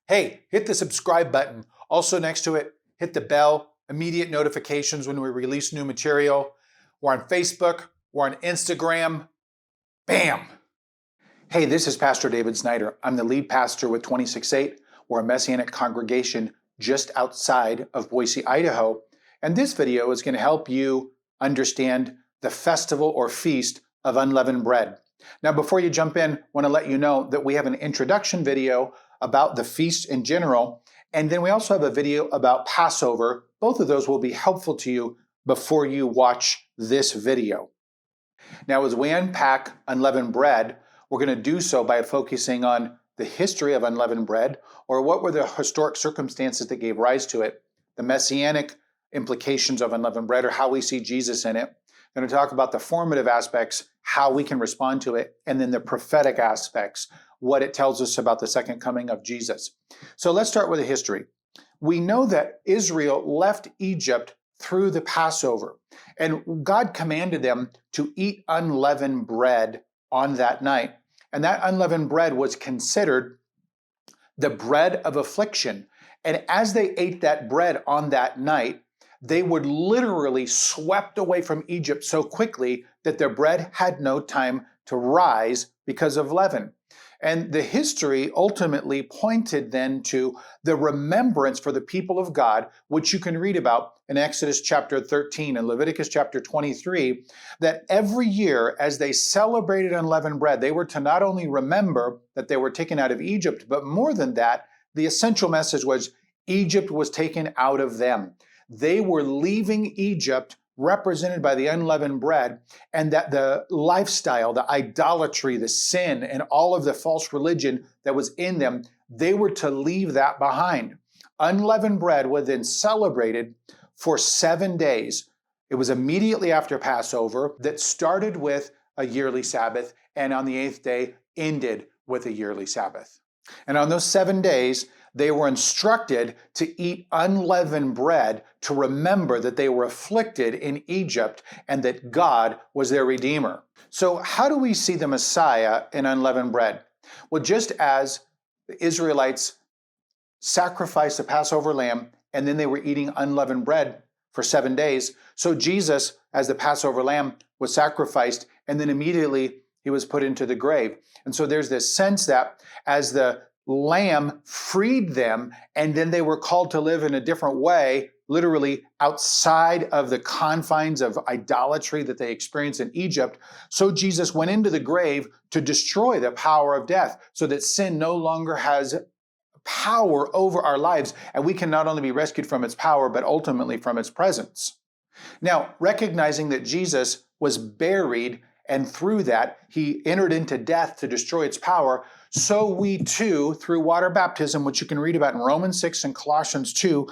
Hey, hit the subscribe button. Also next to it, hit the bell, immediate notifications when we release new material. We're on Facebook, we're on Instagram. Bam! Hey, this is Pastor David Snyder. I'm the lead pastor with 26.8. We're a Messianic congregation just outside of Boise, Idaho. And this video is going to help you understand the festival or feast of unleavened bread. Now, before you jump in, I want to let you know that we have an introduction video about the feast in general, and then we also have a video about Passover. Both of those will be helpful to you before you watch this video. Now, as we unpack unleavened bread, we're going to do so by focusing on the history of unleavened bread, or what were the historic circumstances that gave rise to it, the Messianic implications of unleavened bread, or how we see Jesus in it. I'm going to talk about the formative aspects, how we can respond to it, and then the prophetic aspects, what it tells us about the second coming of Jesus. So let's start with the history. We know that Israel left Egypt through the Passover, and God commanded them to eat unleavened bread on that night. And that unleavened bread was considered the bread of affliction. And as they ate that bread on that night, they were literally swept away from Egypt so quickly that their bread had no time to rise because of leaven. And the history ultimately pointed then to the remembrance for the people of God, which you can read about in Exodus chapter 13 and Leviticus chapter 23, that every year as they celebrated unleavened bread, they were to not only remember that they were taken out of Egypt, but more than that, the essential message was Egypt was taken out of them. They were leaving Egypt represented by the unleavened bread, and that the lifestyle, the idolatry, the sin, and all of the false religion that was in them, they were to leave that behind. Unleavened bread was then celebrated for 7 days. It was immediately after Passover that started with a yearly Sabbath, and on the 8th day ended with a yearly Sabbath. And on those 7 days, they were instructed to eat unleavened bread to remember that they were afflicted in Egypt and that God was their Redeemer. So how do we see the Messiah in unleavened bread? Well, just as the Israelites sacrificed the Passover lamb and then they were eating unleavened bread for 7 days, so Jesus, as the Passover lamb, was sacrificed and then immediately he was put into the grave. And so there's this sense that as the lamb freed them, and then they were called to live in a different way, literally outside of the confines of idolatry that they experienced in Egypt. So Jesus went into the grave to destroy the power of death so that sin no longer has power over our lives, and we can not only be rescued from its power, but ultimately from its presence. Now, recognizing that Jesus was buried, and through that, he entered into death to destroy its power, so we too, through water baptism, which you can read about in Romans 6 and Colossians 2,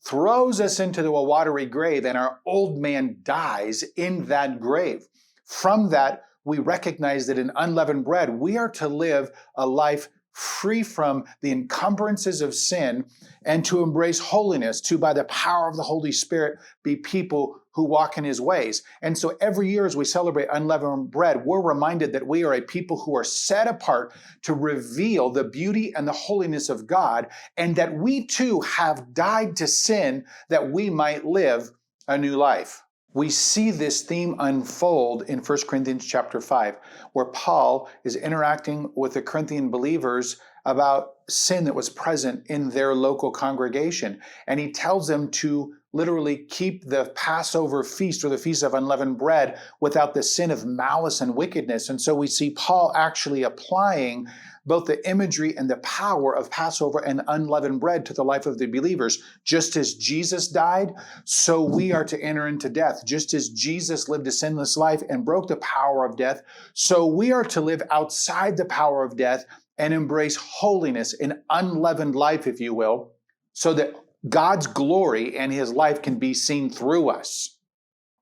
throws us into a watery grave, and our old man dies in that grave. From that, we recognize that in unleavened bread, we are to live a life free from the encumbrances of sin and to embrace holiness, to, by the power of the Holy Spirit, be people who walk in his ways. And so every year as we celebrate unleavened bread, we're reminded that we are a people who are set apart to reveal the beauty and the holiness of God, and that we too have died to sin that we might live a new life. We see this theme unfold in 1 Corinthians chapter 5, where Paul is interacting with the Corinthian believers about sin that was present in their local congregation. And he tells them to literally keep the Passover feast, or the Feast of Unleavened Bread, without the sin of malice and wickedness. And so we see Paul actually applying both the imagery and the power of Passover and unleavened bread to the life of the believers. Just as Jesus died, so we are to enter into death. Just as Jesus lived a sinless life and broke the power of death, so we are to live outside the power of death and embrace holiness, an unleavened life, if you will, so that God's glory and his life can be seen through us.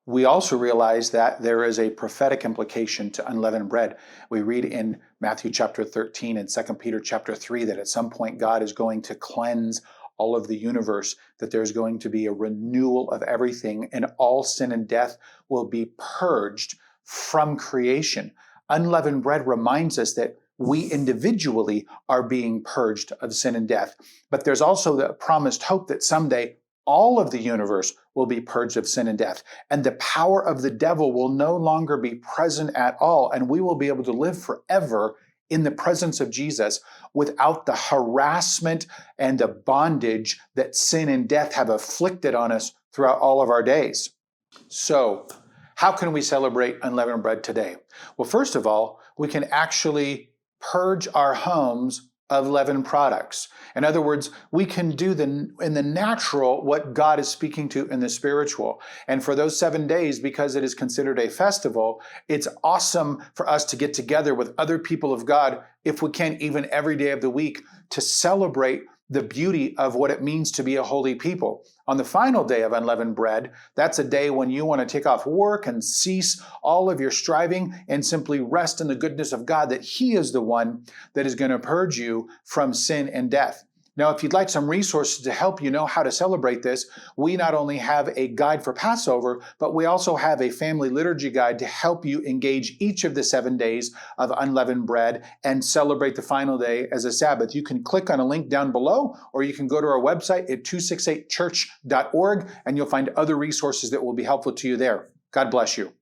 We also realize that there is a prophetic implication to unleavened bread. We read in Matthew chapter 13 and 2 Peter chapter 3 that at some point God is going to cleanse all of the universe, that there's going to be a renewal of everything, and all sin and death will be purged from creation. Unleavened bread reminds us that we individually are being purged of sin and death. But there's also the promised hope that someday all of the universe will be purged of sin and death, and the power of the devil will no longer be present at all, and we will be able to live forever in the presence of Jesus without the harassment and the bondage that sin and death have afflicted on us throughout all of our days. So, how can we celebrate unleavened bread today? Well, first of all, we can actually purge our homes of leavened products. In other words, we can do in the natural what God is speaking to in the spiritual. And for those 7 days, because it is considered a festival, it's awesome for us to get together with other people of God, if we can, even every day of the week, to celebrate the beauty of what it means to be a holy people. On the final day of unleavened bread, that's a day when you want to take off work and cease all of your striving and simply rest in the goodness of God, that He is the one that is going to purge you from sin and death. Now, if you'd like some resources to help you know how to celebrate this, we not only have a guide for Passover, but we also have a family liturgy guide to help you engage each of the 7 days of unleavened bread and celebrate the final day as a Sabbath. You can click on a link down below, or you can go to our website at 268church.org, and you'll find other resources that will be helpful to you there. God bless you.